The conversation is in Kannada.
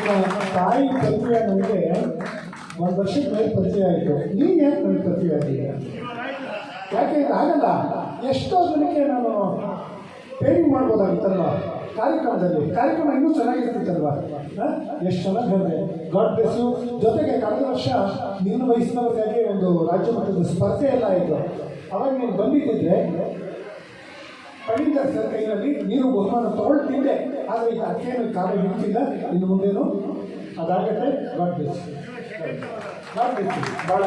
ತಾಯಿ ಪರಿಚಯ ನನಗೆ ಒಂದು ವರ್ಷದ ಮೇಲೆ ಪರಿಚಯ ಆಯಿತು. ನೀನು ಯಾಕೆ ನನಗೆ ಪರಿಚಯ ಆಗಿಲ್ಲ? ಯಾಕೆ ಆಗಲ್ಲ? ಎಷ್ಟೋ ಜನಕ್ಕೆ ನಾನು ಪೇರಿಂಗ್ ಮಾಡ್ಬೋದಾಗಿತ್ತಲ್ವ ಕಾರ್ಯಕ್ರಮ ಇನ್ನೂ ಚೆನ್ನಾಗಿರ್ತಿತ್ತಲ್ವ? ಎಷ್ಟು ಚೆನ್ನಾಗಿ ಹೇಳಿದೆ. God bless you. ಜೊತೆಗೆ ಕಳೆದ ವರ್ಷ ನಿನ್ನ ವಯಸ್ಸಿನವರಿಗಾಗಿ ಒಂದು ರಾಜ್ಯ ಮಟ್ಟದ ಸ್ಪರ್ಧೆ ಎಲ್ಲ ಆಯಿತು. ಅವಾಗ ನೀನು ಬಂದಿದ್ದಿದ್ರೆ ಪಂಡಿತ ಸರ್ ಕೈಯಲ್ಲಿ ನೀನು ಬಹುಮಾನ ತೊಗೊಳ್ತಿದ್ದೆ. ಆದರೆ ಈಗ ಅದಕ್ಕೇನು ಕಾಲ ಹಿಡಿತಿಲ್ಲ. ಇನ್ನು ಮುಂದೇನು ಅದಾಗತ್ತೆ. God bless you. ಭಾಳ